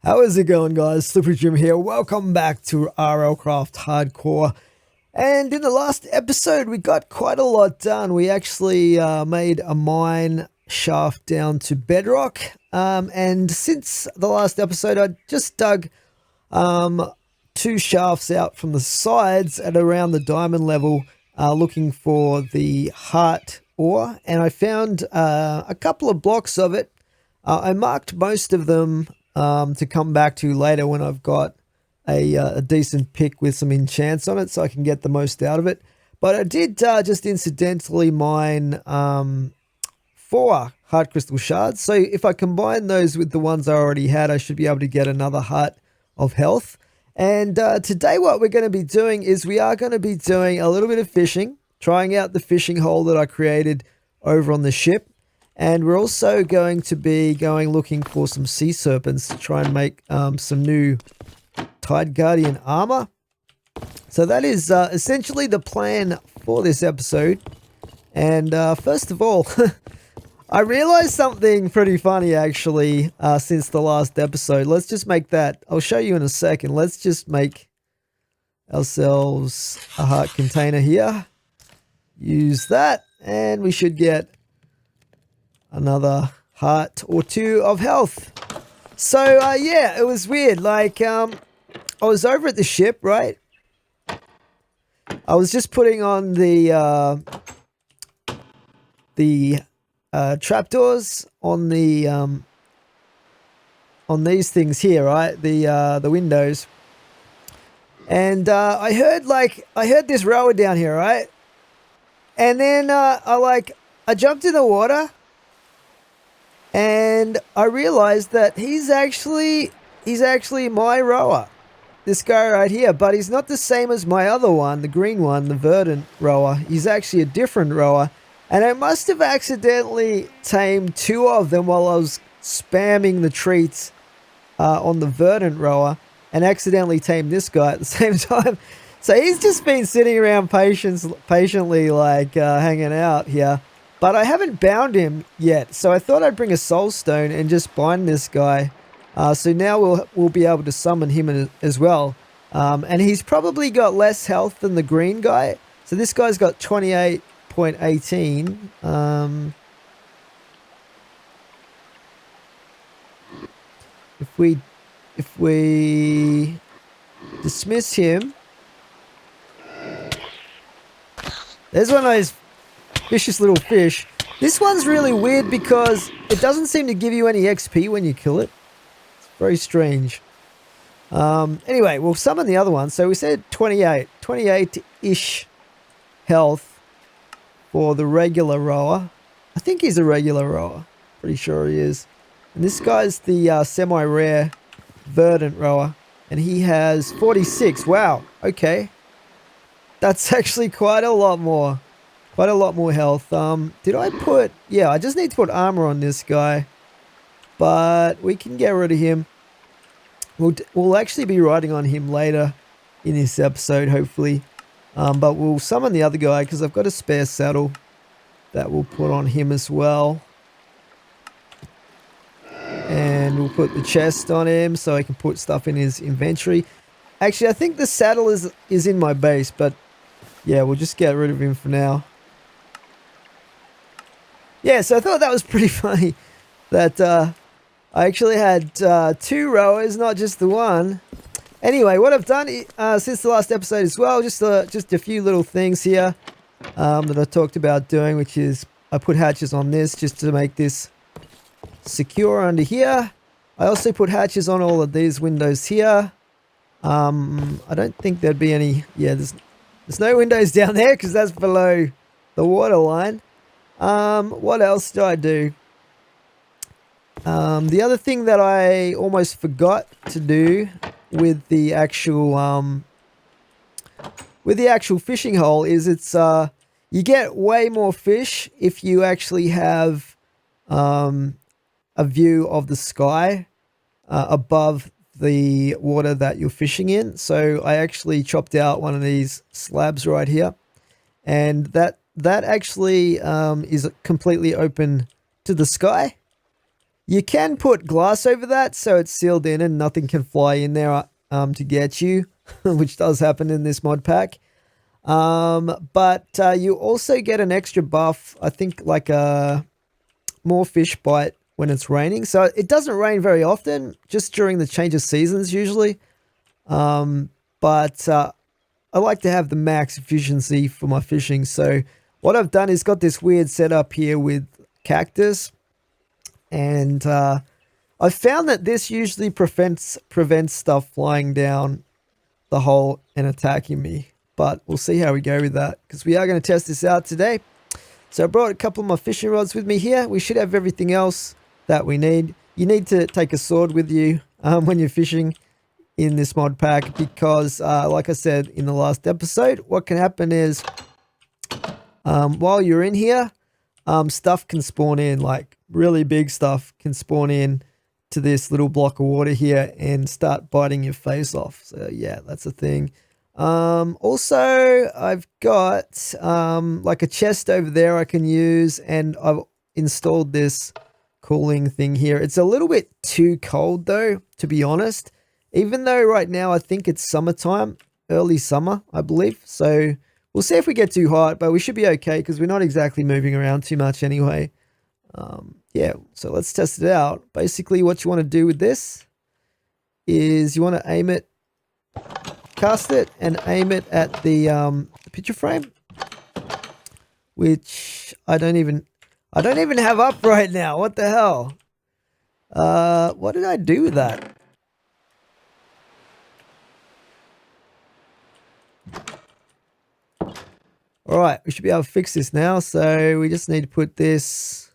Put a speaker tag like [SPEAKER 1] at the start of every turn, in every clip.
[SPEAKER 1] How is it going, guys? Slippery Jim here. Welcome back to RLCraft Hardcore. And in the last episode, we got quite a lot done. We actually made a mine shaft down to bedrock. And since the last episode, I just dug two shafts out from the sides at around the diamond level, looking for the heart ore. And I found a couple of blocks of it. I marked most of them to come back to later when I've got a decent pick with some enchants on it so I can get the most out of it. But I did just incidentally mine 4 heart crystal shards. So if I combine those with the ones I already had, I should be able to get another heart of health. And today what we're going to be doing is we are going to be doing a little bit of fishing, trying out the fishing hole that I created over on the ship. And we're also going to be looking for some sea serpents to try and make some new Tide Guardian armor. So that is essentially the plan for this episode. And first of all, I realized something pretty funny actually since the last episode. Let's just make that. I'll show you in a second. Let's just make ourselves a heart container here. Use that and we should get another heart or 2 of health. So yeah, it was weird. Like I was over at the ship, right? I was just putting on the trapdoors on the on these things here, right? The windows. And I heard this rower down here, right? And then I jumped in the water. And I realized that he's actually my rower. This guy right here. But he's not the same as my other one, the green one, the verdant rower. He's actually a different rower. And I must have accidentally tamed 2 of them while I was spamming the treats on the verdant rower. And accidentally tamed this guy at the same time. So he's just been sitting around patiently hanging out here. But I haven't bound him yet, so I thought I'd bring a soul stone and just bind this guy. So now we'll be able to summon him as well. And he's probably got less health than the green guy. So this guy's got 28.18. If we dismiss him, there's one of those vicious little fish. This one's really weird because it doesn't seem to give you any XP when you kill it. It's very strange. Anyway, we'll summon the other one. So we said 28-ish health for the regular rower. I think he's a regular rower. Pretty sure he is. And this guy's the semi-rare verdant rower. And he has 46. Wow. Okay. That's actually quite a lot more. Quite a lot more health. Did I put... Yeah, I just need to put armor on this guy. But we can get rid of him. We'll actually be riding on him later in this episode, hopefully. But we'll summon the other guy because I've got a spare saddle that we'll put on him as well. And we'll put the chest on him so I can put stuff in his inventory. Actually, I think the saddle is in my base, but yeah, we'll just get rid of him for now. Yeah, so I thought that was pretty funny that I actually had 2 rowers, not just the one. Anyway, what I've done since the last episode as well, just a few little things here that I talked about doing, which is I put hatches on this just to make this secure under here. I also put hatches on all of these windows here. I don't think there'd be any... Yeah, there's no windows down there because that's below the water line. What else did I do? The other thing that I almost forgot to do with the actual fishing hole is it's you get way more fish if you actually have a view of the sky above the water that you're fishing in. So I actually chopped out one of these slabs right here, and that actually is completely open to the sky. You can put glass over that so it's sealed in and nothing can fly in there to get you, which does happen in this mod pack. But you also get an extra buff, I think like a more fish bite when it's raining. So it doesn't rain very often, just during the change of seasons usually. But I like to have the max efficiency for my fishing. So what I've done is got this weird setup here with cactus. And I found that this usually prevents stuff flying down the hole and attacking me. But we'll see how we go with that, because we are going to test this out today. So I brought a couple of my fishing rods with me here. We should have everything else that we need. You need to take a sword with you when you're fishing in this mod pack, because like I said in the last episode, what can happen is while you're in here, stuff can spawn in, like really big stuff can spawn in to this little block of water here and start biting your face off. So yeah, that's a thing. Also I've got like a chest over there I can use, and I've installed this cooling thing here. It's a little bit too cold though, to be honest, even though right now I think it's summertime, early summer I believe. So we'll see if we get too hot, but we should be okay because we're not exactly moving around too much anyway. Yeah, so let's test it out. Basically what you want to do with this is you want to aim it, cast it and aim it at the picture frame, which I don't even have up right now. What the hell? What did I do with that? All right, we should be able to fix this now. So we just need to put this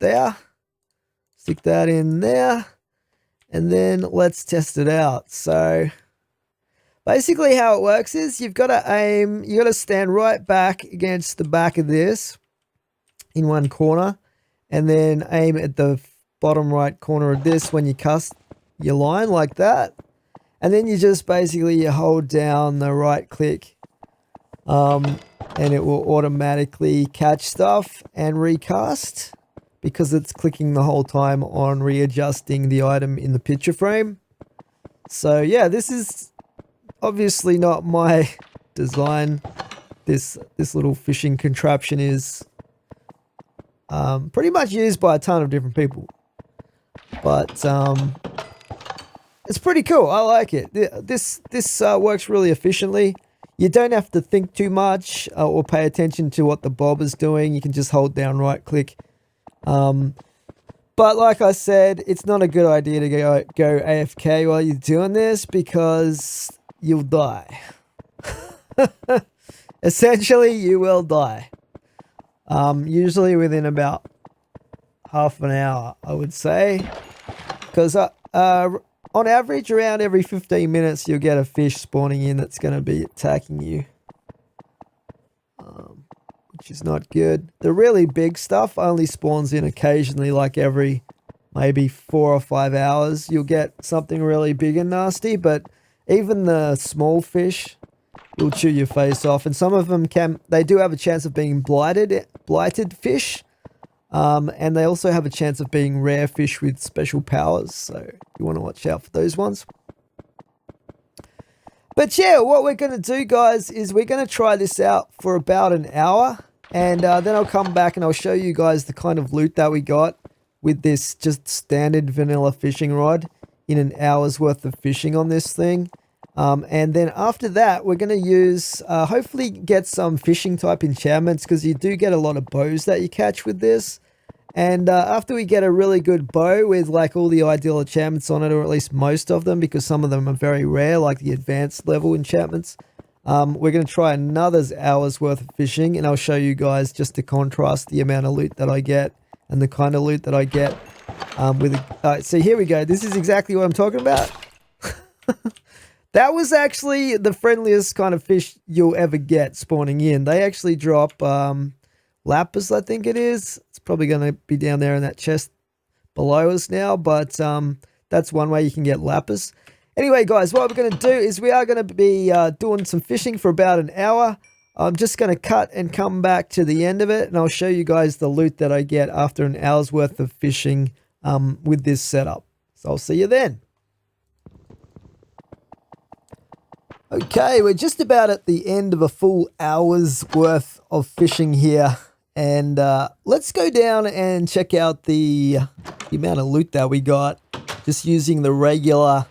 [SPEAKER 1] there, stick that in there, and then let's test it out. So basically how it works is you've got to aim, you got to stand right back against the back of this in one corner, and then aim at the bottom right corner of this when you cast your line like that. And then you just basically you hold down the right click and it will automatically catch stuff and recast, because it's clicking the whole time on readjusting the item in the picture frame. So yeah, this is obviously not my design. This little fishing contraption is pretty much used by a ton of different people. But it's pretty cool. I like it. This works really efficiently. You don't have to think too much or pay attention to what the bob is doing. You can just hold down right click. But like I said, it's not a good idea to go AFK while you're doing this, because you'll die. Essentially, you will die. Usually within about half an hour, I would say. Because on average, around every 15 minutes, you'll get a fish spawning in that's going to be attacking you. Which is not good. The really big stuff only spawns in occasionally, like every maybe 4 or 5 hours. You'll get something really big and nasty, but even the small fish will chew your face off. And some of them they do have a chance of being blighted fish. And they also have a chance of being rare fish with special powers. So you want to watch out for those ones. But yeah, what we're going to do, guys, is we're going to try this out for about an hour. And then I'll come back and I'll show you guys the kind of loot that we got with this just standard vanilla fishing rod in an hour's worth of fishing on this thing. And then after that, we're going to use, hopefully get some fishing type enchantments, because you do get a lot of bows that you catch with this. And after we get a really good bow with like all the ideal enchantments on it, or at least most of them, because some of them are very rare, like the advanced level enchantments, we're going to try another hour's worth of fishing, and I'll show you guys just to contrast the amount of loot that I get and the kind of loot that I get. So here we go. This is exactly what I'm talking about. That was actually the friendliest kind of fish you'll ever get spawning in. They actually drop lapis, I think it is. It's probably going to be down there in that chest below us now, but that's one way you can get lapis. Anyway, guys, what we're going to do is we are going to be doing some fishing for about an hour. I'm just going to cut and come back to the end of it, and I'll show you guys the loot that I get after an hour's worth of fishing with this setup. So I'll see you then. Okay, we're just about at the end of a full hour's worth of fishing here. And let's go down and check out the amount of loot that we got just using the regular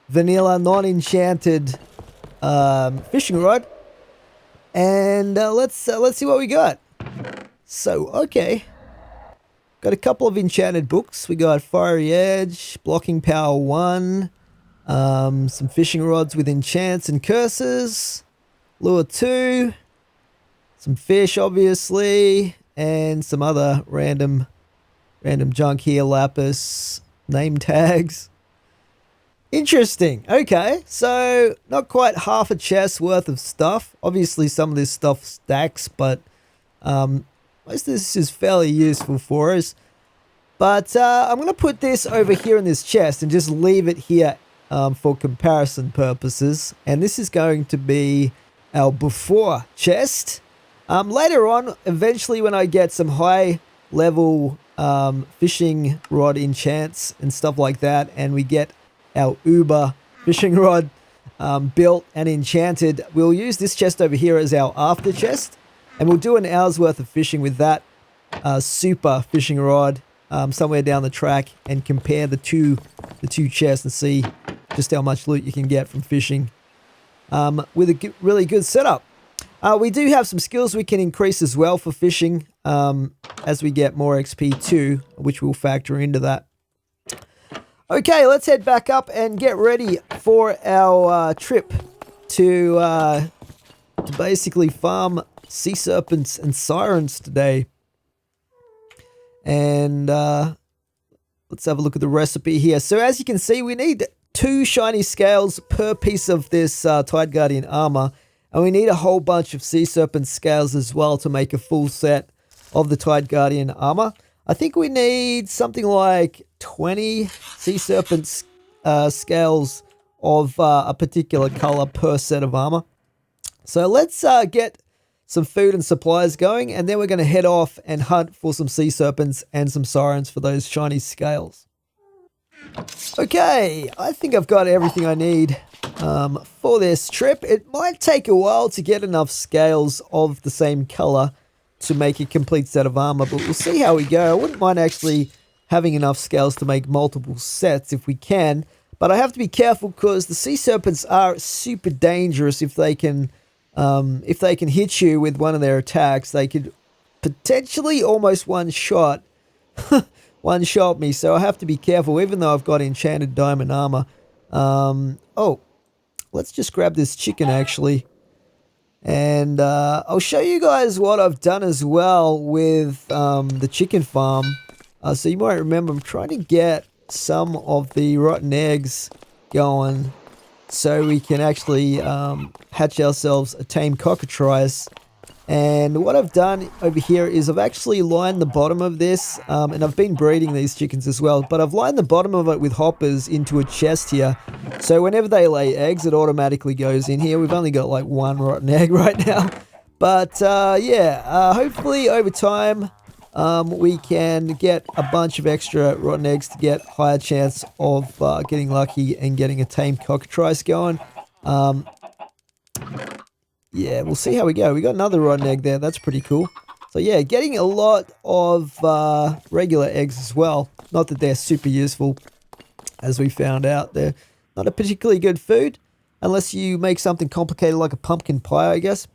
[SPEAKER 1] vanilla non-enchanted fishing rod. And let's see what we got. So, okay. Got a couple of enchanted books. We got Fiery Edge, Blocking Power 1, some fishing rods with enchants and curses, Lure 2, some fish obviously, and some other random junk here, lapis, name tags. Interesting. Okay, so not quite half a chest worth of stuff. Obviously some of this stuff stacks, but most of this is fairly useful for us. But I'm going to put this over here in this chest and just leave it here for comparison purposes. And this is going to be our before chest. Later on, eventually when I get some high level fishing rod enchants and stuff like that, and we get our Uber fishing rod built and enchanted, we'll use this chest over here as our after chest, and we'll do an hour's worth of fishing with that super fishing rod somewhere down the track, and compare the two chests and see just how much loot you can get from fishing with a really good setup. We do have some skills we can increase as well for fishing as we get more XP too, which will factor into that. Okay, let's head back up and get ready for our trip to basically farm sea serpents and sirens today. And let's have a look at the recipe here. So as you can see, we need 2 shiny scales per piece of this Tide Guardian armor. And we need a whole bunch of Sea Serpent scales as well to make a full set of the Tide Guardian armor. I think we need something like 20 Sea Serpent scales of a particular color per set of armor. So let's get some food and supplies going, and then we're going to head off and hunt for some Sea Serpents and some Sirens for those shiny scales. Okay, I think I've got everything I need for this trip. It might take a while to get enough scales of the same color to make a complete set of armor, but we'll see how we go. I wouldn't mind actually having enough scales to make multiple sets if we can, but I have to be careful because the Sea Serpents are super dangerous. If they can hit you with one of their attacks, they could potentially almost one-shot me, so I have to be careful, even though I've got enchanted diamond armor. Oh, let's just grab this chicken, actually. And I'll show you guys what I've done as well with the chicken farm. So you might remember I'm trying to get some of the rotten eggs going so we can actually hatch ourselves a tame cockatrice. And what I've done over here is I've actually lined the bottom of this, and I've been breeding these chickens as well, but I've lined the bottom of it with hoppers into a chest here. So whenever they lay eggs, it automatically goes in here. We've only got like 1 rotten egg right now. But yeah, hopefully over time we can get a bunch of extra rotten eggs to get higher chance of getting lucky and getting a tame cockatrice going. Yeah, we'll see how we go. We got another rotten egg there. That's pretty cool. So yeah, getting a lot of regular eggs as well. Not that they're super useful, as we found out. They're not a particularly good food, unless you make something complicated like a pumpkin pie, I guess.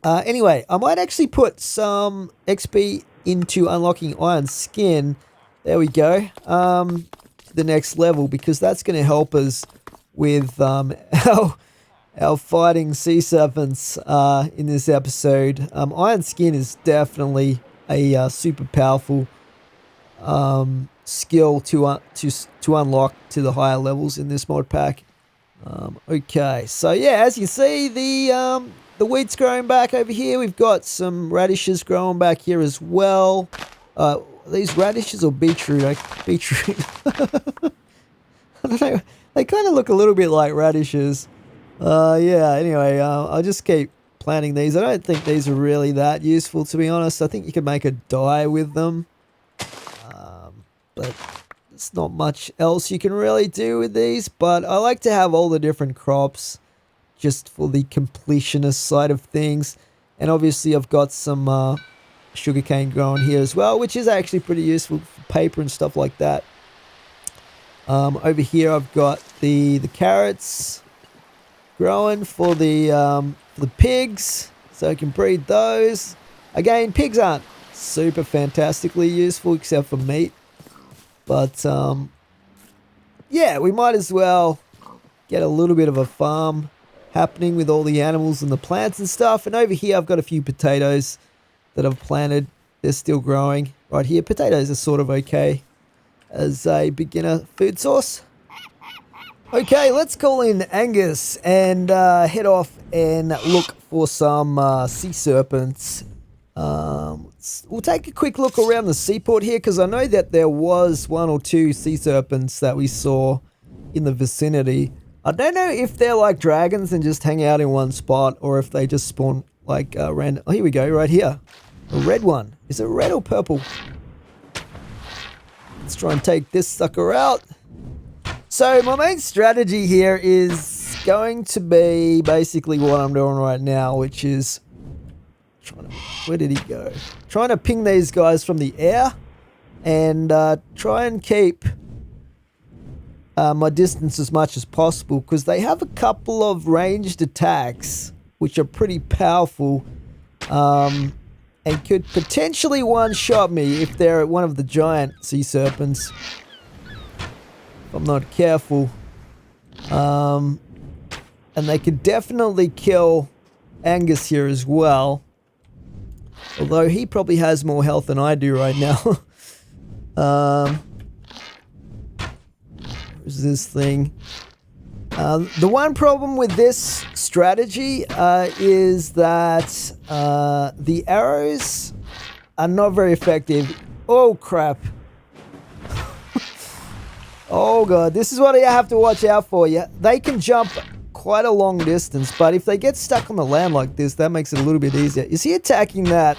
[SPEAKER 1] Anyway, I might actually put some XP into unlocking iron skin. There we go. To the next level, because that's going to help us with our fighting sea serpents in this episode. Iron skin is definitely a super powerful skill to unlock to the higher levels in this mod pack. Okay, so yeah, as you see, the wheat's growing back over here. We've got some radishes growing back here as well. These radishes or beetroot? Beetroot. I don't know. They kind of look a little bit like radishes. Yeah, anyway, I'll just keep planting these. I don't think these are really that useful, to be honest. I think you could make a dye with them. But there's not much else you can really do with these. But I like to have all the different crops just for the completionist side of things. And obviously I've got some sugarcane growing here as well, which is actually pretty useful for paper and stuff like that. Over here I've got the carrots growing for the pigs, so I can breed those. Again, pigs aren't super fantastically useful except for meat, but yeah, we might as well get a little bit of a farm happening with all the animals and the plants and stuff. And over here I've got a few potatoes that I've planted. They're still growing. Right here, potatoes are sort of okay as a beginner food source. Okay, let's call in Angus and head off and look for some sea serpents. We'll take a quick look around the seaport here, because I know that there was 1 or 2 sea serpents that we saw in the vicinity. I don't know if they're like dragons and just hang out in one spot, or if they just spawn like random. Oh, here we go, right here. A red one. Is it red or purple? Let's try and take this sucker out. So my main strategy here is going to be basically what I'm doing right now, which is where did he go? Trying to ping these guys from the air and try and keep my distance as much as possible, because they have a couple of ranged attacks which are pretty powerful and could potentially one-shot me if they're one of the giant sea serpents, if I'm not careful. And they could definitely kill Angus here as well, although he probably has more health than I do right now. Where's this thing? The one problem with this strategy is that the arrows are not very effective. Oh crap. Oh god, this is what you have to watch out for. Yeah, they can jump quite a long distance, but if they get stuck on the land like this, that makes it a little bit easier. Is he attacking that?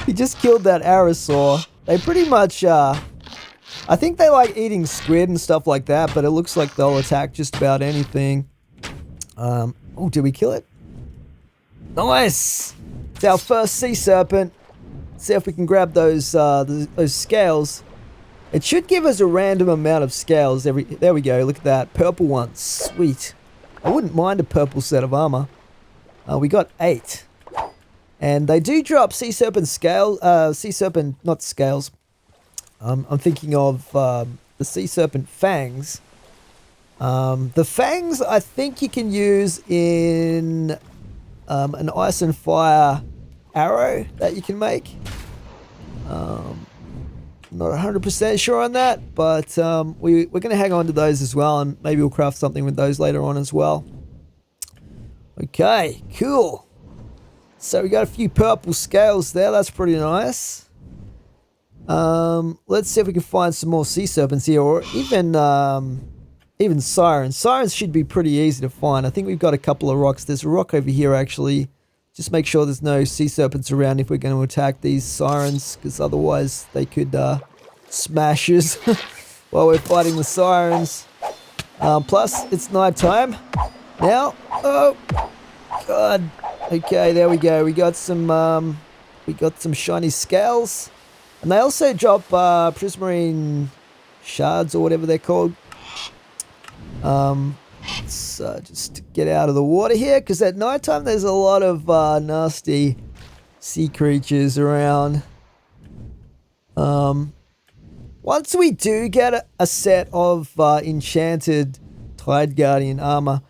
[SPEAKER 1] He just killed that Aerosaur. They pretty much, I think they like eating squid and stuff like that, but it looks like they'll attack just about anything. Oh, did we kill it? Nice! It's our first sea serpent. See if we can grab those scales. It should give us a random amount of scales. There we go, look at that. Purple one, sweet. I wouldn't mind a purple set of armor. We got 8. And they do drop sea serpent scale, sea serpent, not scales. I'm thinking of the Sea Serpent Fangs. The Fangs, I think you can use in an ice and fire arrow that you can make. Not 100% sure on that, but we're going to hang on to those as well, and maybe we'll craft something with those later on as well. Okay, cool. So we got a few purple scales there. That's pretty nice. Let's see if we can find some more sea serpents here, or even sirens. Sirens should be pretty easy to find. I think we've got a couple of rocks. There's a rock over here actually. Just make sure there's no sea serpents around if we're going to attack these sirens, because otherwise they could smash us while we're fighting the sirens. Plus, it's night time now. Oh god. Okay, there we go. We got some shiny scales, and they also drop prismarine shards or whatever they're called. Let's just get out of the water here, because at night time there's a lot of nasty sea creatures around. Once we do get a set of enchanted Tide Guardian armor,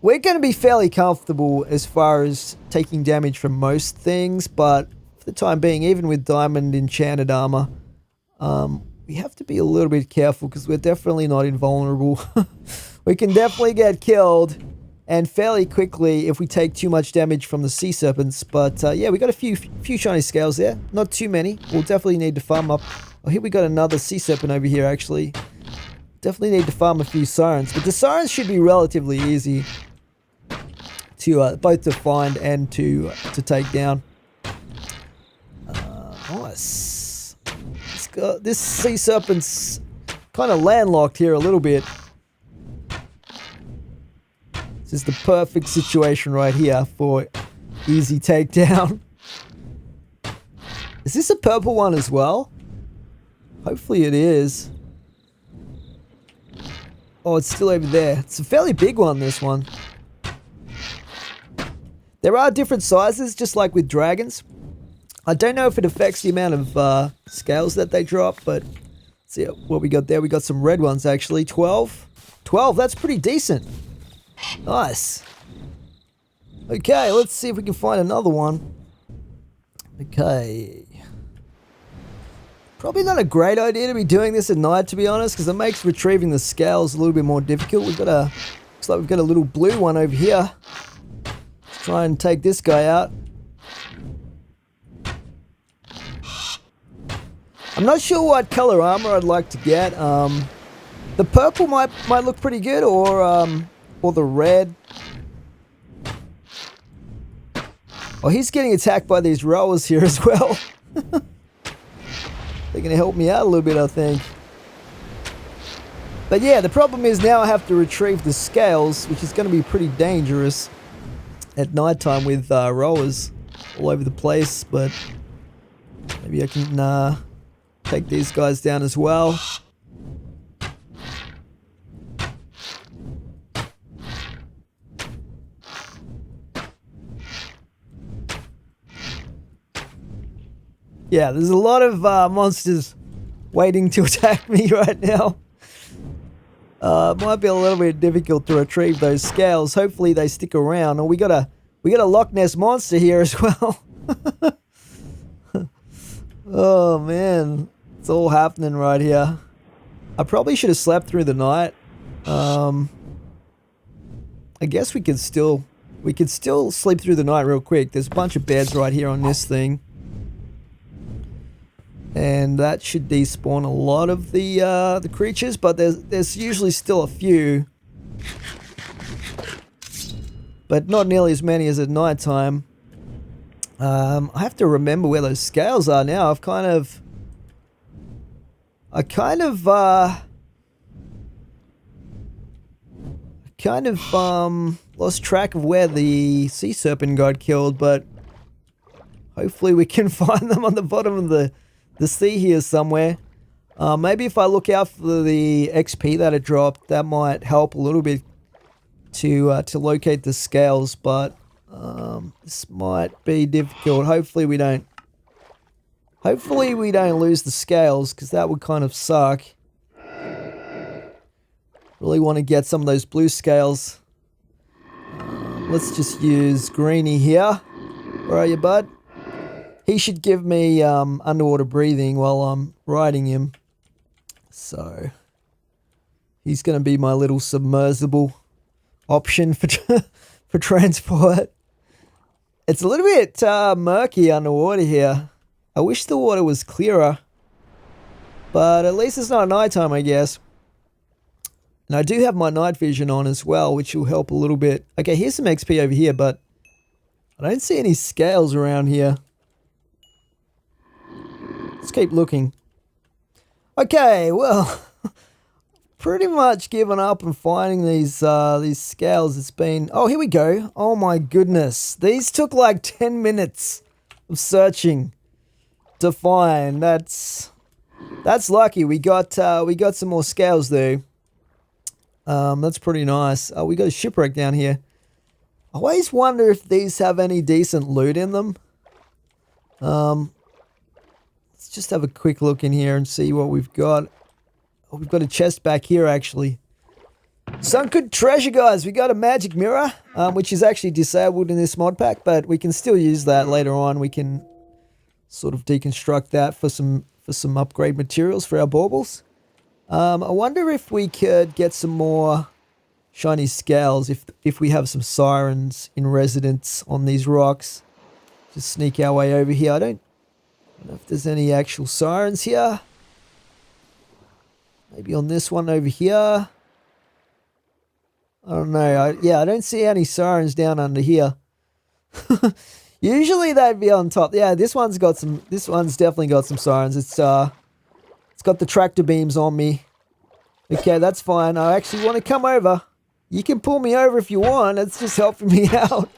[SPEAKER 1] we're going to be fairly comfortable as far as taking damage from most things, but for the time being, even with diamond enchanted armor, we have to be a little bit careful, because we're definitely not invulnerable. We can definitely get killed, and fairly quickly, if we take too much damage from the sea serpents. But yeah, we got a few shiny scales there. Not too many. We'll definitely need to farm up. Oh, here we got another sea serpent over here, actually. Definitely need to farm a few sirens, but the sirens should be relatively easy. to both to find and to take down. Nice. This Sea Serpent's kind of landlocked here a little bit. This is the perfect situation right here for easy takedown. Is this a purple one as well? Hopefully it is. Oh, it's still over there. It's a fairly big one, this one. There are different sizes, just like with dragons. I don't know if it affects the amount of scales that they drop, but let's see what we got there. We got some red ones, actually. 12. 12, that's pretty decent. Nice. Okay, let's see if we can find another one. Okay. Probably not a great idea to be doing this at night, to be honest, because it makes retrieving the scales a little bit more difficult. Looks like we've got a little blue one over here. Let's try and take this guy out. I'm not sure what color armor I'd like to get. The purple might look pretty good, or the red. Oh, he's getting attacked by these rowers here as well. They're going to help me out a little bit, I think. But yeah, the problem is now I have to retrieve the scales, which is going to be pretty dangerous at nighttime with rowers all over the place. But maybe I can take these guys down as well. Yeah, there's a lot of monsters waiting to attack me right now. Might be a little bit difficult to retrieve those scales. Hopefully they stick around. Oh, we got a Loch Ness monster here as well. Oh man, it's all happening right here. I probably should have slept through the night. I guess we could still sleep through the night real quick. There's a bunch of beds right here on this thing. And that should despawn a lot of the creatures, but there's usually still a few. But not nearly as many as at night time. I have to remember where those scales are now. I kind of lost track of where the Sea Serpent got killed, but hopefully we can find them on the bottom of the sea here somewhere. Maybe if I look out for the XP that it dropped, that might help a little bit to locate the scales, but this might be difficult. Hopefully we don't lose the scales, because that would kind of suck. Really want to get some of those blue scales. Let's just use Greenie here. Where are you, bud? He should give me underwater breathing while I'm riding him. So he's going to be my little submersible option for transport. It's a little bit murky underwater here. I wish the water was clearer. But at least it's not nighttime, I guess. And I do have my night vision on as well, which will help a little bit. Okay, here's some XP over here, but I don't see any scales around here. Let's keep looking. Okay, well, pretty much given up on finding these scales. It's been... Oh, here we go. Oh my goodness. These took like 10 minutes of searching to find. That's lucky. We got some more scales though. That's pretty nice. Oh, we got a shipwreck down here. I always wonder if these have any decent loot in them. Let's just have a quick look in here and see what we've got. Oh, we've got a chest back here, actually. Some good treasure, guys. We got a magic mirror, which is actually disabled in this mod pack, but we can still use that later on. We can sort of deconstruct that for some upgrade materials for our baubles. I wonder if we could get some more shiny scales if we have some sirens in residence on these rocks. Just sneak our way over here. I don't know if there's any actual sirens here. Maybe on this one over here. I don't know. Yeah, I don't see any sirens down under here. Usually they'd be on top. Yeah, this one's definitely got some sirens. It's got the tractor beams on me. Okay, that's fine. I actually want to come over. You can pull me over if you want. It's just helping me out.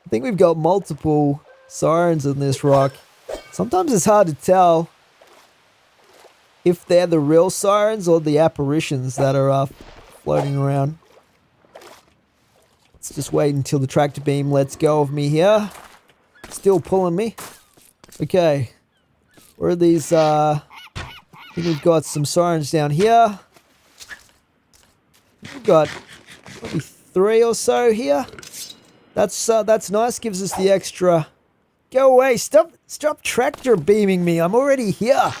[SPEAKER 1] I think we've got multiple sirens in this rock. Sometimes it's hard to tell if they're the real sirens or the apparitions that are floating around. Let's just wait until the tractor beam lets go of me here. Still pulling me. Okay. Where are these? I think we've got some sirens down here. We've got maybe 3 or so here. That's nice. Gives us the extra. Go away. Stop tractor beaming me. I'm already here.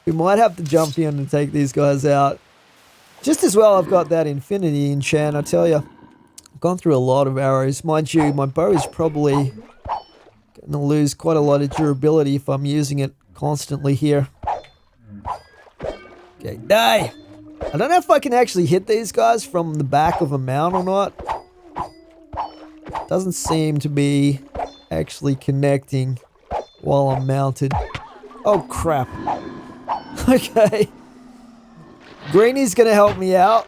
[SPEAKER 1] We might have to jump in and take these guys out. Just as well I've got that infinity enchant, I tell you. I've gone through a lot of arrows. Mind you, my bow is probably going to lose quite a lot of durability if I'm using it constantly here. Okay, die! I don't know if I can actually hit these guys from the back of a mount or not. Doesn't seem to be actually connecting while I'm mounted. Oh crap. Okay. Greenie's gonna help me out.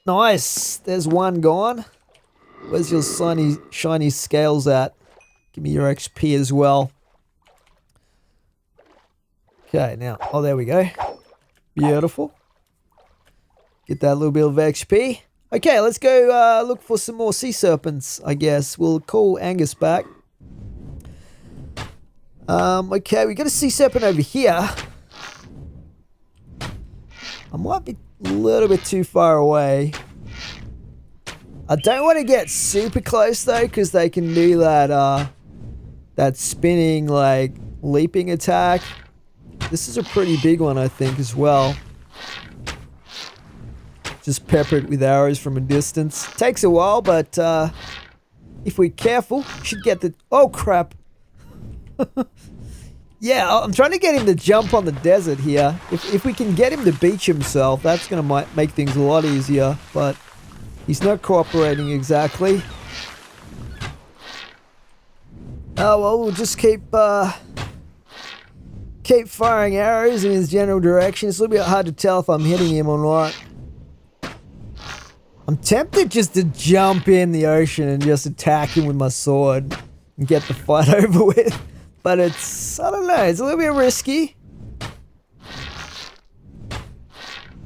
[SPEAKER 1] Nice. There's one gone. Where's your shiny scales at? Give me your XP as well. Okay, now. Oh, there we go. Beautiful. Get that little bit of XP. Okay, let's go look for some more sea serpents, I guess. We'll call Angus back. Okay, we got a sea serpent over here. I might be a little bit too far away. I don't want to get super close though, because they can do that that spinning, like, leaping attack. This is a pretty big one, I think, as well. Just pepper it with arrows from a distance. Takes a while, but if we're careful, should get the... Oh, crap. Yeah, I'm trying to get him to jump on the desert here. If we can get him to beach himself, that's going to make things a lot easier. But he's not cooperating exactly. Oh, well, we'll just keep firing arrows in his general direction. It's a little bit hard to tell if I'm hitting him or not. I'm tempted just to jump in the ocean and just attack him with my sword and get the fight over with. But it's, I don't know, it's a little bit risky.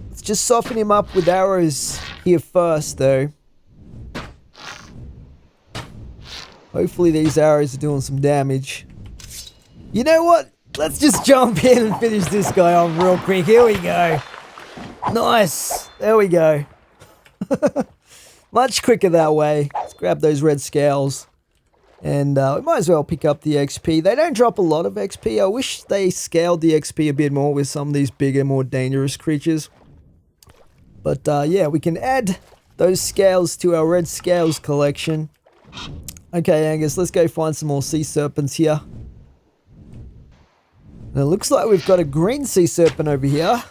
[SPEAKER 1] Let's just soften him up with arrows here first, though. Hopefully these arrows are doing some damage. You know what? Let's just jump in and finish this guy off real quick. Here we go. Nice. There we go. Much quicker that way. Let's grab those red scales. And we might as well pick up the XP. They don't drop a lot of XP. I wish they scaled the XP a bit more with some of these bigger, more dangerous creatures. But yeah, we can add those scales to our red scales collection. Okay, Angus, let's go find some more sea serpents here. And it looks like we've got a green sea serpent over here.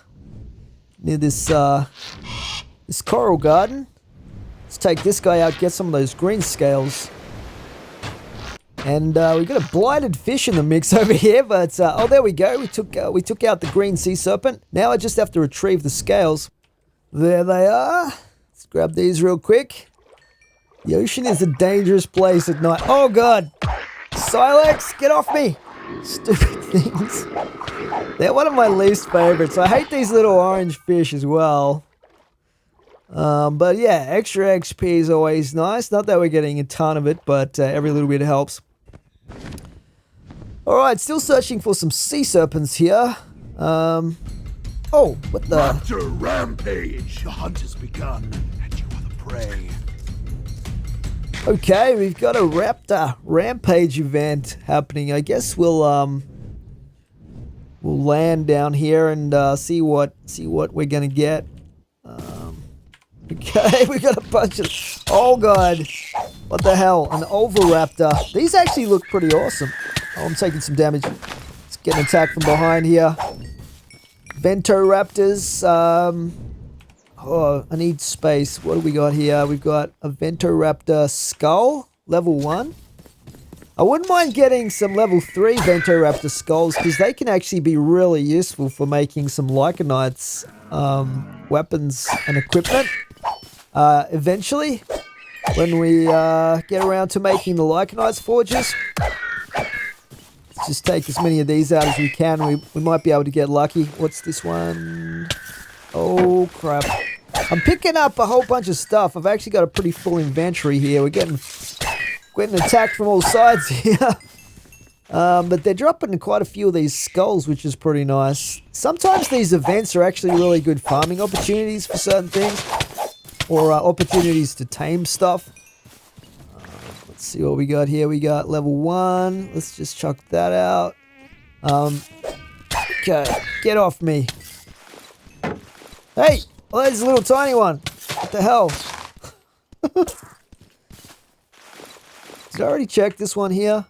[SPEAKER 1] Near this, this coral garden. Let's take this guy out, get some of those green scales. And we've got a blighted fish in the mix over here, but oh, there we go. We took out the green sea serpent. Now I just have to retrieve the scales. There they are. Let's grab these real quick. The ocean is a dangerous place at night. Oh god, Silex, get off me! Stupid things. They're one of my least favorites. I hate these little orange fish as well. But yeah, extra XP is always nice. Not that we're getting a ton of it, but every little bit helps. Alright, still searching for some sea serpents here. Oh, what the...
[SPEAKER 2] Raptor Rampage! The hunt has begun, and you are the prey.
[SPEAKER 1] Okay, we've got a Raptor Rampage event happening. I guess we'll land down here and see what we're gonna get. Okay, we got a bunch of... Oh god, what the hell? An Oviraptor. These actually look pretty awesome. Oh, I'm taking some damage. Let's get an attack from behind here. Ventoraptors. Oh, I need space. What do we got here? We've got a Ventoraptor skull, level 1. I wouldn't mind getting some level 3 Ventoraptor skulls because they can actually be really useful for making some Lycanites weapons and equipment. Eventually, when we get around to making the Lycanites forges, let's just take as many of these out as we can. We might be able to get lucky. What's this one? Oh, crap. I'm picking up a whole bunch of stuff. I've actually got a pretty full inventory here. We're getting attacked from all sides here. But they're dropping quite a few of these skulls, which is pretty nice. Sometimes these events are actually really good farming opportunities for certain things. Or opportunities to tame stuff. Let's see what we got here. We got level 1. Let's just chuck that out. Okay, get off me. Hey, well, there's a little tiny one. What the hell? Did I already check this one here?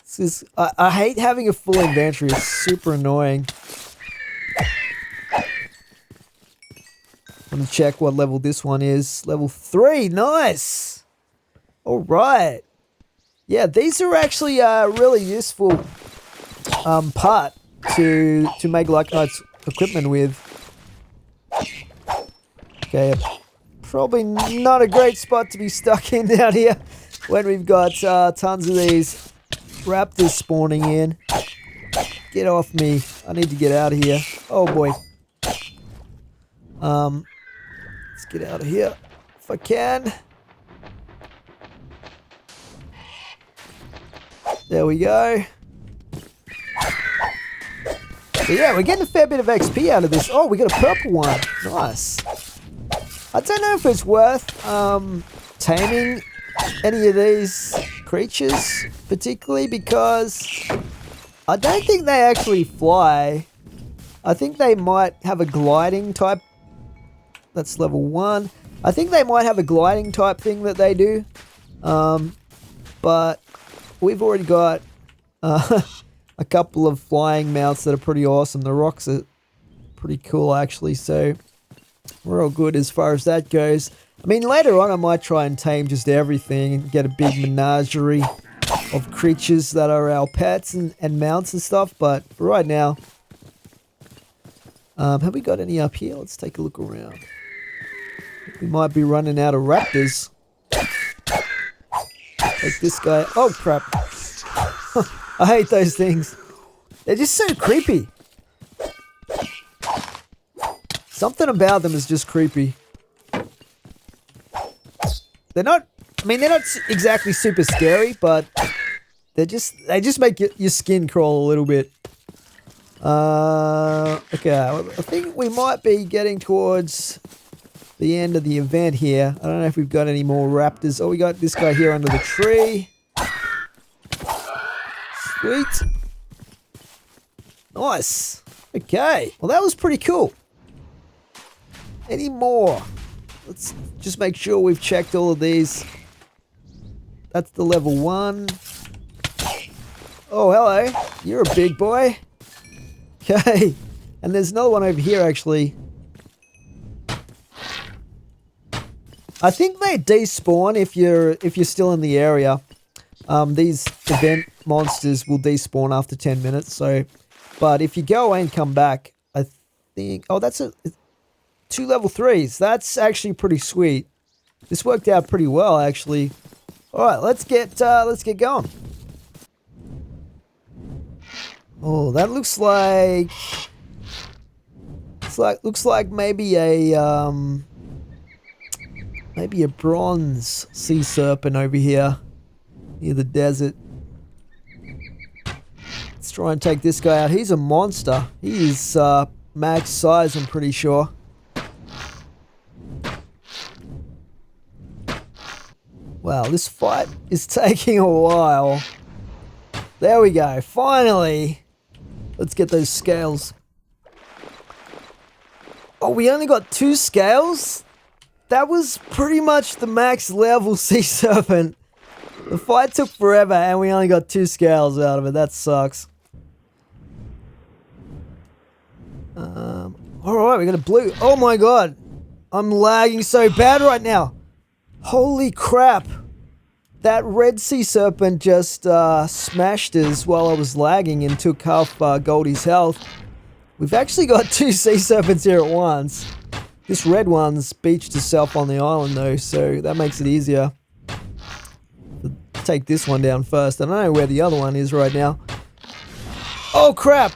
[SPEAKER 1] This is, I hate having a full inventory. It's super annoying. I'm gonna check what level this one is. Level 3, nice. All right. Yeah, these are actually a really useful part to make Lycanite's equipment with. Okay, probably not a great spot to be stuck in down here when we've got tons of these raptors spawning in. Get off me. I need to get out of here. Oh boy. Let's get out of here if I can. There we go. So yeah, we're getting a fair bit of XP out of this. Oh, we got a purple one. Nice. I don't know if it's worth taming any of these creatures, particularly because I don't think they actually fly. I think they might have a gliding type. That's level 1. I think they might have a gliding type thing that they do. But we've already got a couple of flying mounts that are pretty awesome. The rocks are pretty cool actually, so we're all good as far as that goes. I mean, later on I might try and tame just everything and get a big menagerie of creatures that are our pets and mounts and stuff, but for right now, have we got any up here? Let's take a look around. We might be running out of raptors. Like this guy. Oh crap. I hate those things. They're just so creepy. Something about them is just creepy. They're not, I mean, they're not exactly super scary, but they just make your skin crawl a little bit. Okay, I think we might be getting towards the end of the event here. I don't know if we've got any more raptors. Oh, we got this guy here under the tree. Sweet. Nice. Okay. Well, that was pretty cool. Any more? Let's just make sure we've checked all of these. That's the level 1. Oh, hello. You're a big boy. Okay. And there's another one over here, actually. I think they despawn if you're still in the area. These event monsters will despawn after 10 minutes. So, but if you go away and come back, I think. Oh, that's 2 level 3s. That's actually pretty sweet. This worked out pretty well, actually. All right, let's get going. Oh, that looks like maybe a bronze sea serpent over here near the desert. Let's try and take this guy out. He's a monster. He's max size, I'm pretty sure. Wow, this fight is taking a while. There we go. Finally. Let's get those scales. Oh, we only got 2 scales? That was pretty much the max level Sea Serpent. The fight took forever and we only got 2 scales out of it. That sucks. Alright, we got a blue. Oh my god. I'm lagging so bad right now. Holy crap. That red sea serpent just smashed us while I was lagging and took half Goldie's health. We've actually got 2 sea serpents here at once. This red one's beached herself on the island though, so that makes it easier. Take this one down first. I don't know where the other one is right now. Oh crap!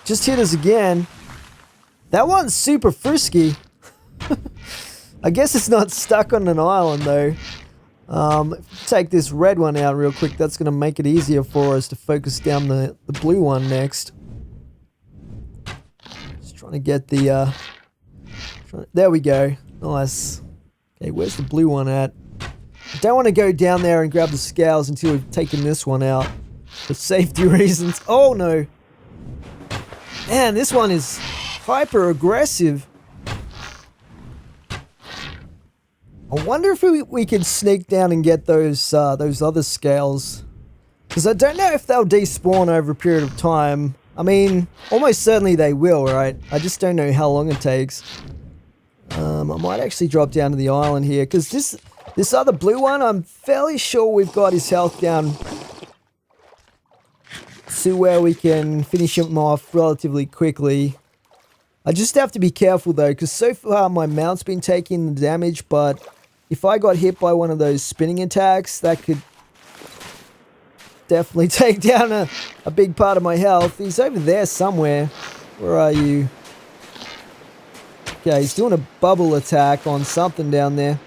[SPEAKER 1] Just hit us again. That one's super frisky. I guess it's not stuck on an island though. Take this red one out real quick. That's going to make it easier for us to focus down the blue one next. Just trying to get the... there we go. Nice. Okay, where's the blue one at? I don't want to go down there and grab the scales until we've taken this one out. For safety reasons. Oh no. Man, this one is hyper aggressive. I wonder if we could sneak down and get those other scales. Because I don't know if they'll despawn over a period of time. I mean, almost certainly they will, right? I just don't know how long it takes. I might actually drop down to the island here. Because this other blue one, I'm fairly sure we've got his health down to where we can finish him off relatively quickly. I just have to be careful though, because so far my mount's been taking the damage, but if I got hit by one of those spinning attacks, that could definitely take down a big part of my health. He's over there somewhere. Where are you? Okay, he's doing a bubble attack on something down there.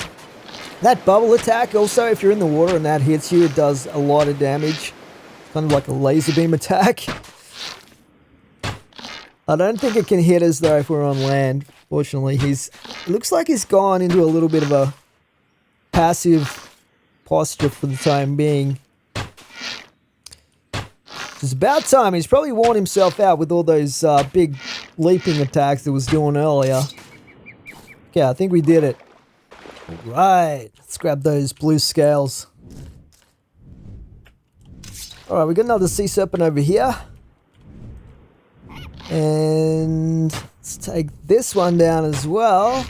[SPEAKER 1] That bubble attack also, if you're in the water and that hits you, it does a lot of damage. Kind of like a laser beam attack. I don't think it can hit us though if we're on land. Fortunately, it looks like he's gone into a little bit of a passive posture for the time being. It's about time. He's probably worn himself out with all those big leaping attacks that was doing earlier. Okay, I think we did it. Alright, let's grab those blue scales. Alright, we got another sea serpent over here. And let's take this one down as well.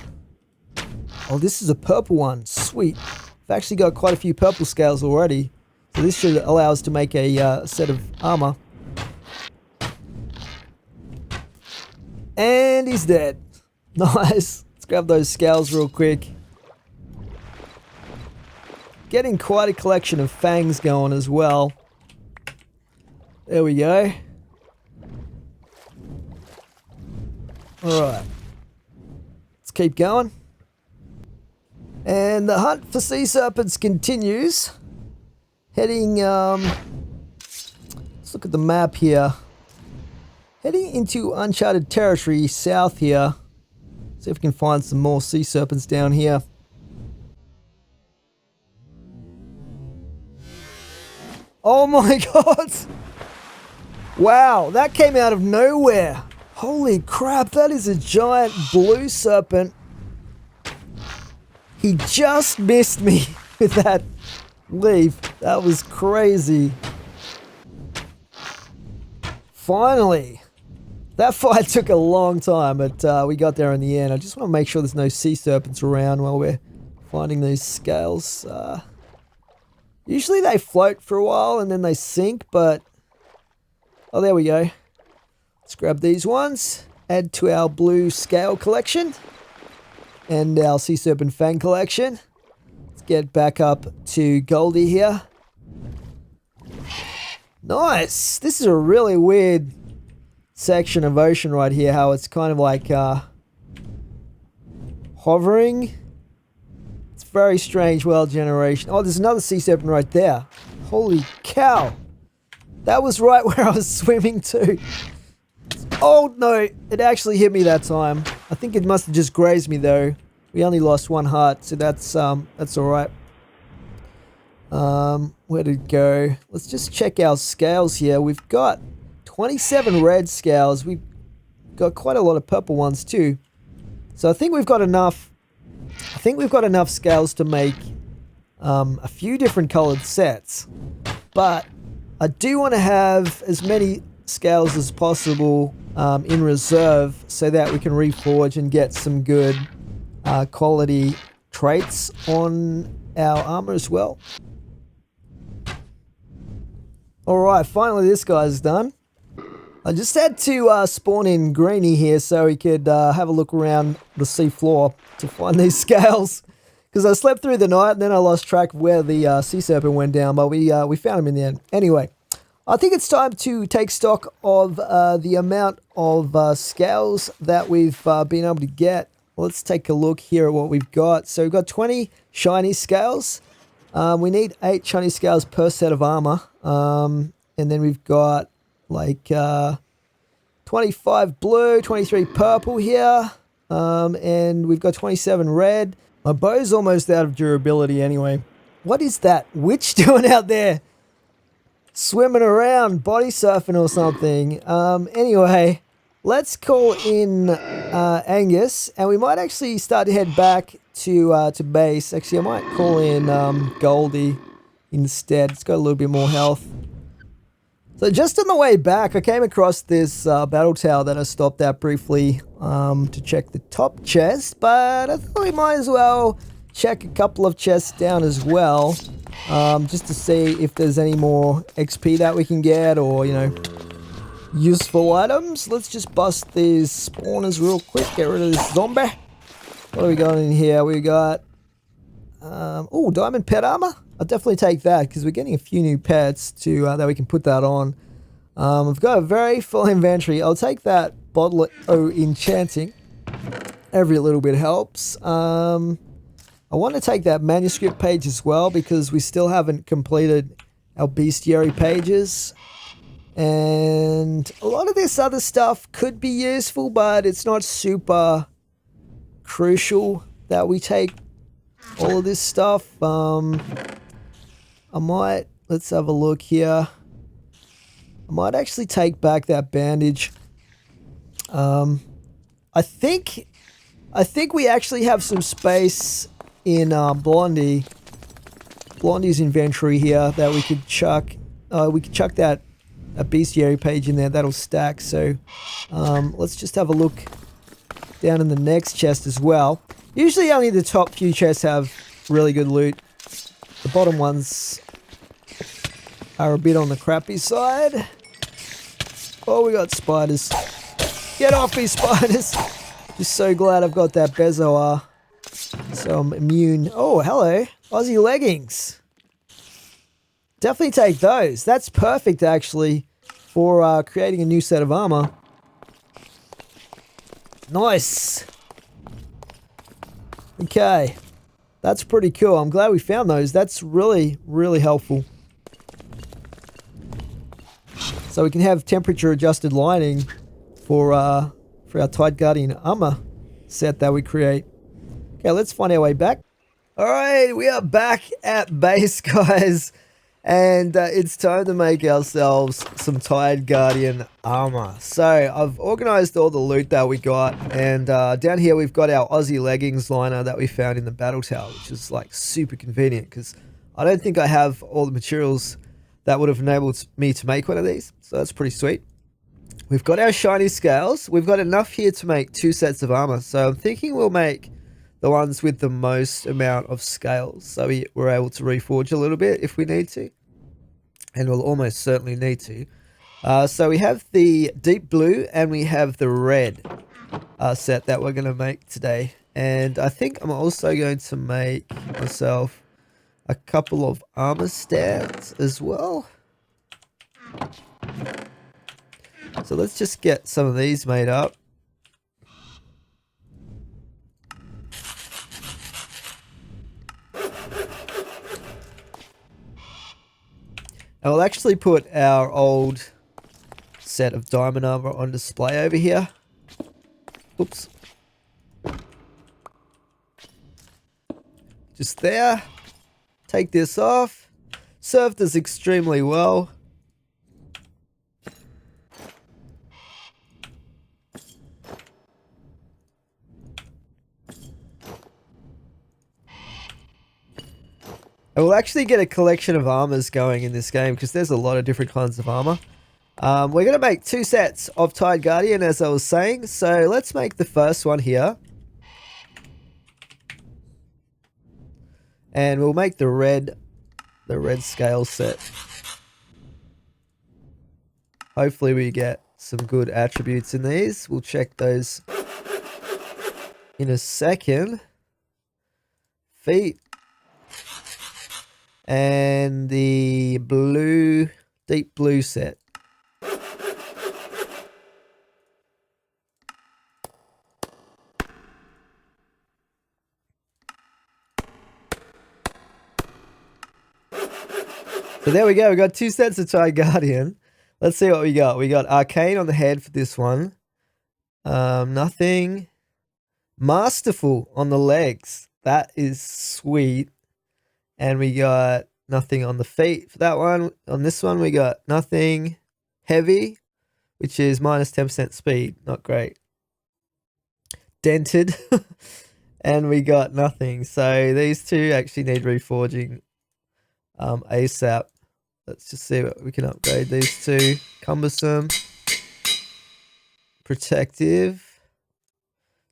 [SPEAKER 1] Oh, this is a purple one. Sweet. I've actually got quite a few purple scales already. So this should allow us to make a set of armor. And he's dead. Nice. Let's grab those scales real quick. Getting quite a collection of fangs going as well. There we go. Alright. Let's keep going. And the hunt for sea serpents continues. Heading, let's look at the map here. Heading into uncharted territory south here. See if we can find some more sea serpents down here. Oh my god! Wow, that came out of nowhere. Holy crap, that is a giant blue serpent. He just missed me with that leaf. That was crazy. Finally. That fight took a long time, but we got there in the end. I just want to make sure there's no sea serpents around while we're finding these scales. Usually they float for a while and then they sink, but... Oh, there we go. Let's grab these ones. Add to our blue scale collection. And our Sea Serpent Fang collection. Let's get back up to Goldie here. Nice! This is a really weird section of ocean right here. How it's kind of like hovering. It's very strange world generation. Oh, there's another Sea Serpent right there. Holy cow! That was right where I was swimming to. Oh no, it actually hit me that time. I think it must have just grazed me though. We only lost one heart, so that's alright. Where did it go? Let's just check our scales here. We've got 27 red scales. We've got quite a lot of purple ones too. So I think we've got enough. I think we've got enough scales to make a few different colored sets. But I do want to have as many scales as possible in reserve so that we can reforge and get some good quality traits on our armor as well. Alright, finally this guy's done. I just had to spawn in Greenie here so he could have a look around the sea floor to find these scales. Because I slept through the night and then I lost track of where the Sea Serpent went down, but we found him in the end. Anyway, I think it's time to take stock of the amount of scales that we've been able to get. Let's take a look here at what we've got. So we've got 20 shiny scales. We need 8 shiny scales per set of armor. And then we've got like 25 blue, 23 purple here. And we've got 27 red. My bow's almost out of durability anyway. What is that witch doing out there? Swimming around, body surfing or something. Anyway, let's call in Angus, and we might actually start to head back to base. Actually, I might call in Goldie instead. It's got a little bit more health. So just on the way back, I came across this battle tower that I stopped at briefly to check the top chest, but I thought we might as well check a couple of chests down as well, just to see if there's any more XP that we can get or, you know, useful items. Let's just bust these spawners real quick, get rid of this zombie. What do we got in here? We got, oh, diamond pet armor. I'll definitely take that because we're getting a few new pets to that we can put that on. We've got a very full inventory. I'll take that bottle of enchanting. Every little bit helps. I want to take that manuscript page as well because we still haven't completed our bestiary pages. And a lot of this other stuff could be useful, but it's not super crucial that we take all of this stuff. Let's have a look here. I might actually take back that bandage. I think we actually have some space in Blondie's inventory here that we could chuck. We could chuck that a bestiary page in there. That'll stack. So let's just have a look down in the next chest as well. Usually only the top few chests have really good loot. The bottom ones are a bit on the crappy side. Oh, we got spiders. Get off me, spiders. Just so glad I've got that Bezoar, so I'm immune. Oh, hello. Aussie leggings. Definitely take those. That's perfect, actually, for creating a new set of armor. Nice. Okay. That's pretty cool. I'm glad we found those. That's really, really helpful. So we can have temperature adjusted lining for our Tide Guardian armor set that we create. Okay, let's find our way back. Alright, we are back at base, guys. And it's time to make ourselves some Tide Guardian armor. So I've organized all the loot that we got. And down here we've got our Aussie leggings liner that we found in the battle tower, which is like super convenient because I don't think I have all the materials that would have enabled me to make one of these. So that's pretty sweet. We've got our shiny scales. We've got enough here to make 2 sets of armor. So I'm thinking we'll make the ones with the most amount of scales. So we're able to reforge a little bit if we need to. And we'll almost certainly need to. So we have the deep blue and we have the red set that we're going to make today. And I think I'm also going to make myself a couple of armor stands as well. So let's just get some of these made up. I will actually put our old set of diamond armor on display over here. Oops. Just there. Take this off. Served us extremely well. I will actually get a collection of armors going in this game because there's a lot of different kinds of armor. We're going to make 2 sets of Tide Guardian, as I was saying. So let's make the first one here. And we'll make the red scale set. Hopefully we get some good attributes in these. We'll check those in a second. Feet. And the blue, deep blue set. So there we go. We got 2 sets of Tide Guardian. Let's see what we got. We got Arcane on the head for this one. Nothing. Masterful on the legs. That is sweet. And we got nothing on the feet for that one. On this one, we got nothing. Heavy, which is minus 10% speed. Not great. Dented. And we got nothing. So these 2 actually need reforging ASAP. Let's just see what we can upgrade these 2. Cumbersome. Protective.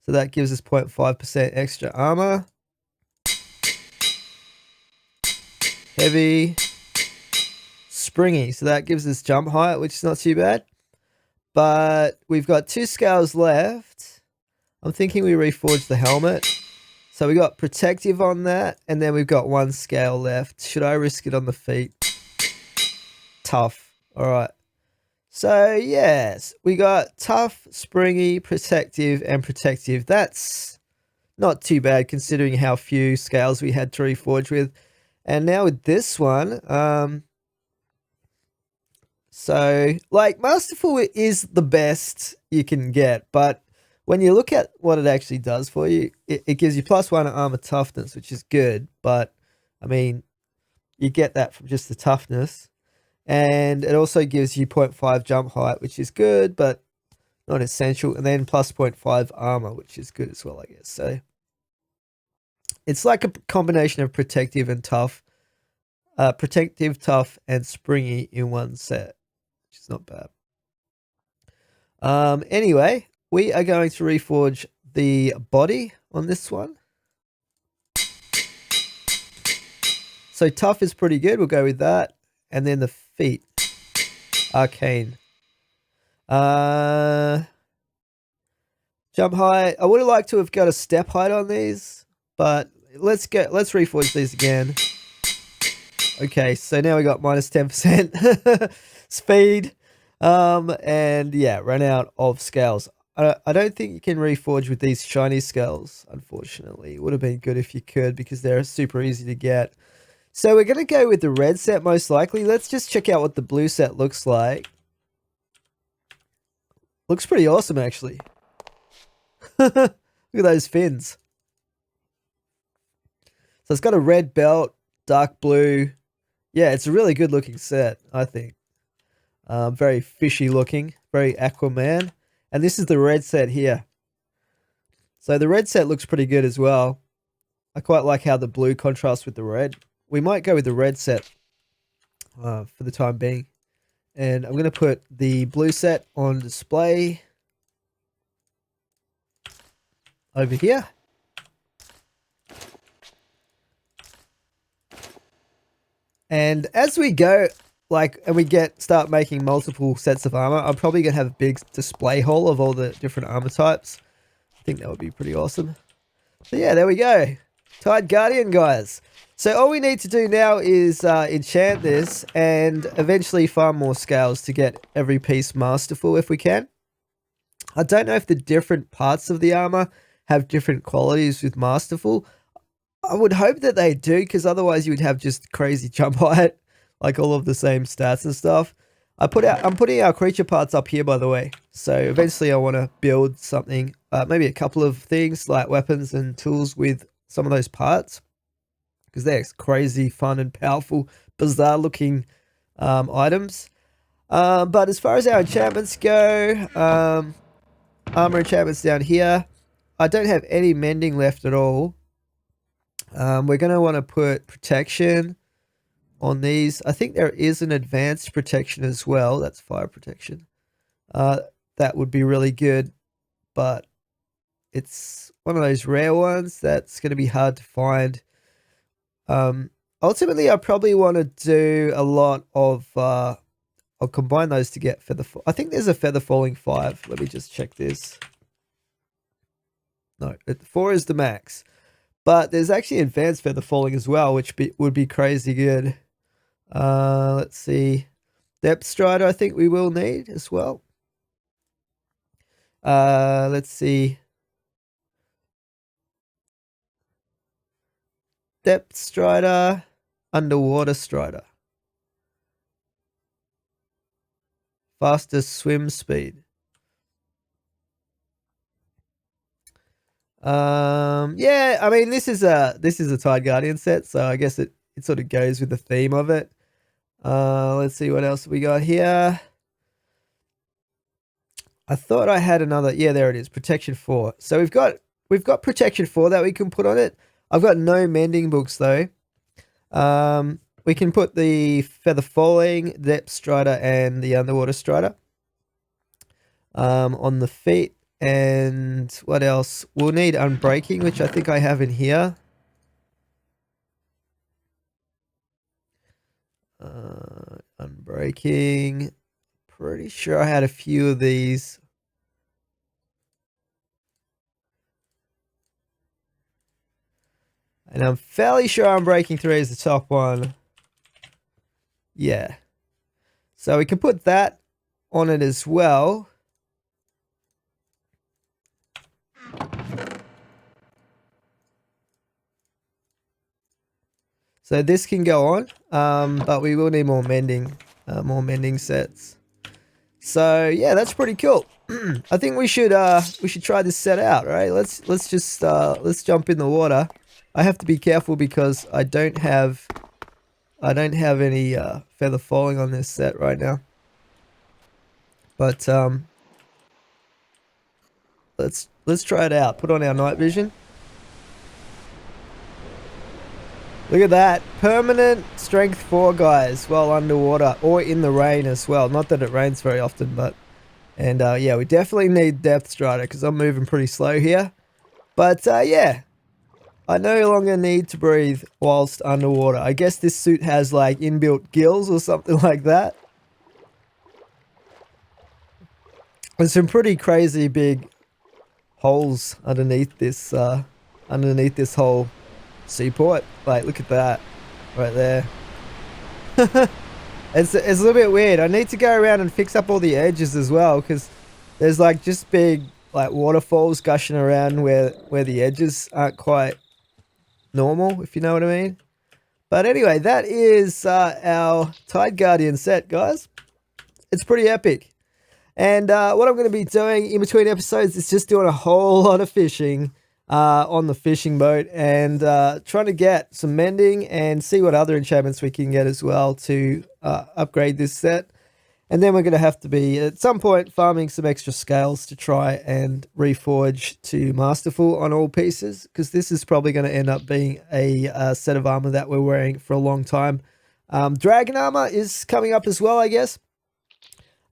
[SPEAKER 1] So that gives us 0.5% extra armor. Heavy. Springy. So that gives us jump height, which is not too bad. But we've got 2 scales left. I'm thinking we reforge the helmet. So we got protective on that. And then we've got 1 scale left. Should I risk it on the feet? Tough. All right. So yes, we got tough, springy, protective, and protective. That's not too bad considering how few scales we had to reforge with. And now with this one, so like Masterful is the best you can get, but when you look at what it actually does for you, it gives you +1 armor toughness, which is good, but I mean, you get that from just the toughness. And it also gives you 0.5 jump height, which is good, but not essential. And then plus 0.5 armor, which is good as well, I guess. So it's like a combination of protective and tough. Protective, tough, and springy in one set, which is not bad. Anyway, we are going to reforge the body on this one. So tough is pretty good. We'll go with that. And then the feet. Arcane. Jump height. I would have liked to have got a step height on these, but let's reforge these again. Okay, so now we got minus 10% speed. And yeah, ran out of scales. I don't think you can reforge with these shiny scales, unfortunately. It would have been good if you could because they're super easy to get. So we're going to go with the red set most likely. Let's just check out what the blue set looks like. Looks pretty awesome, actually. Look at those fins. So it's got a red belt, dark blue. Yeah, it's a really good looking set, I think. Very fishy looking, very Aquaman. And this is the red set here. So the red set looks pretty good as well. I quite like how the blue contrasts with the red. We might go with the red set for the time being. And I'm going to put the blue set on display over here. And as we go, and we start making multiple sets of armor, I'm probably going to have a big display hall of all the different armor types. I think that would be pretty awesome. So yeah, there we go. Tide Guardian, guys. So all we need to do now is enchant this and eventually farm more scales to get every piece masterful if we can. I don't know if the different parts of the armor have different qualities with masterful. I would hope that they do, because otherwise you would have just crazy jump height, like all of the same stats and stuff. I'm putting our creature parts up here, by the way. So eventually I want to build something, maybe a couple of things like weapons and tools with some of those parts, because they're crazy fun and powerful, bizarre looking items. But as far as our enchantments go, armor enchantments down here. I don't have any mending left at all. We're going to want to put protection on these. I think there is an advanced protection as well. That's fire protection. That would be really good, but it's one of those rare ones that's going to be hard to find. Ultimately, I probably want to do a lot of... I'll combine those to get feather... I think there's a feather falling 5. Let me just check this. No, 4 is the max. But there's actually advanced feather falling as well, which would be crazy good. Let's see. Depth Strider, I think we will need as well. Let's see. Depth Strider, Underwater Strider. Fastest swim speed. Yeah, I mean this is a Tide Guardian set, so I guess it sort of goes with the theme of it. Let's see what else we got here. I thought I had another. Yeah, there it is. Protection 4. So we've got Protection 4 that we can put on it. I've got no mending books though. We can put the Feather Falling, Depth Strider, and the Underwater Strider on the feet. And what else? We'll need Unbreaking, which I think I have in here. Unbreaking. Pretty sure I had a few of these. And I'm fairly sure Unbreaking 3 is the top one. Yeah. So we can put that on it as well. So this can go on, but we will need more mending sets. So yeah, that's pretty cool. I think we should try this set out, right? Let's jump in the water. I have to be careful because I don't have any feather falling on this set right now. But let's try it out. Put on our night vision. Look at that. Permanent strength 4, guys, while underwater or in the rain as well. Not that it rains very often, but... And yeah, we definitely need Depth Strider because I'm moving pretty slow here. But yeah, I no longer need to breathe whilst underwater. I guess this suit has like inbuilt gills or something like that. There's some pretty crazy big holes underneath this whole seaport. Like, look at that right there. It's a little bit weird. I need to go around and fix up all the edges as well because there's like just big like waterfalls gushing around where the edges aren't quite normal, if you know what I mean. But anyway, that is our Tide Guardian set, guys. It's pretty epic. And what I'm going to be doing in between episodes is just doing a whole lot of fishing on the fishing boat and trying to get some mending and see what other enchantments we can get as well to upgrade this set. And then we're going to have to be at some point farming some extra scales to try and reforge to Masterful on all pieces, because this is probably going to end up being a set of armor that we're wearing for a long time. Dragon armor is coming up as well, I guess.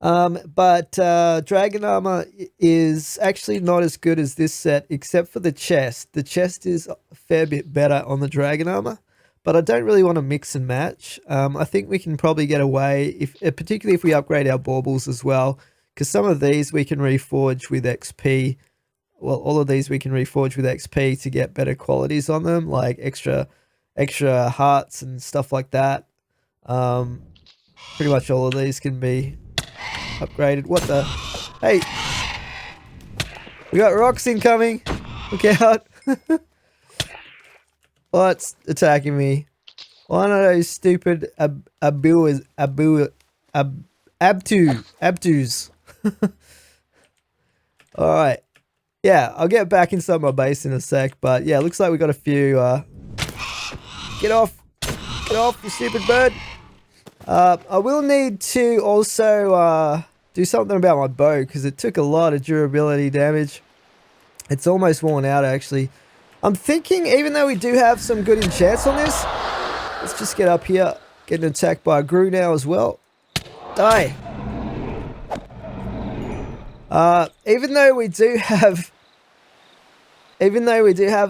[SPEAKER 1] But Dragon armor is actually not as good as this set, except for the chest. The chest is a fair bit better on the Dragon armor, but I don't really want to mix and match. I think we can probably get away, particularly if we upgrade our baubles as well, because some of these we can reforge with XP. Well, all of these we can reforge with XP to get better qualities on them, like extra hearts and stuff like that. Pretty much all of these can be upgraded. What the? Hey! We got rocks incoming! Look out! What's attacking me? One of those stupid abtus. Alright. Yeah, I'll get back inside my base in a sec, but yeah, looks like we got a few, Get off! Get off, you stupid bird! I will need to also do something about my bow, because it took a lot of durability damage. It's almost worn out, actually. I'm thinking, even though we do have some good enchants on this, let's just get up here. Getting attacked by a Gru now as well. Die. Even though we do have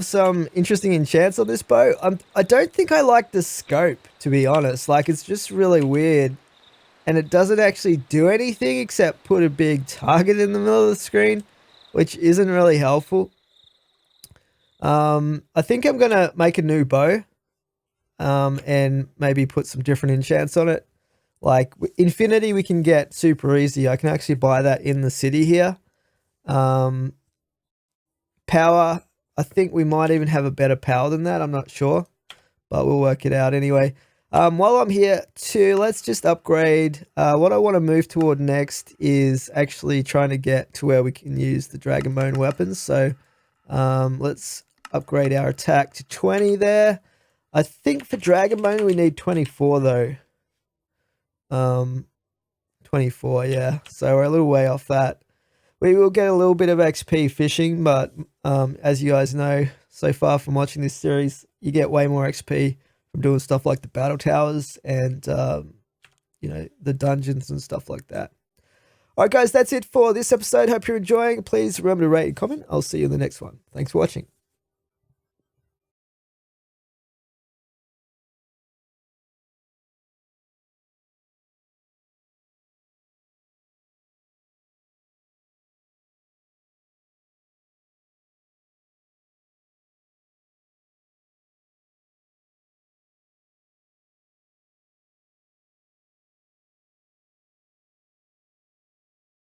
[SPEAKER 1] some interesting enchants on this bow, I don't think I like the scope, to be honest. Like, it's just really weird. And it doesn't actually do anything except put a big target in the middle of the screen, which isn't really helpful. I think I'm going to make a new bow and maybe put some different enchants on it. Like, Infinity we can get super easy. I can actually buy that in the city here. Power, I think we might even have a better power than that. I'm not sure, but we'll work it out anyway. While I'm here too, let's just upgrade. What I want to move toward next is actually trying to get to where we can use the Dragonbone weapons. So let's upgrade our attack to 20 there. I think for Dragonbone we need 24 though. 24, yeah. So we're a little way off that. We will get a little bit of XP fishing, but as you guys know, so far from watching this series, you get way more XP from doing stuff like the battle towers and, you know, the dungeons and stuff like that. All right, guys, that's it for this episode. Hope you're enjoying. Please remember to rate and comment. I'll see you in the next one. Thanks for watching.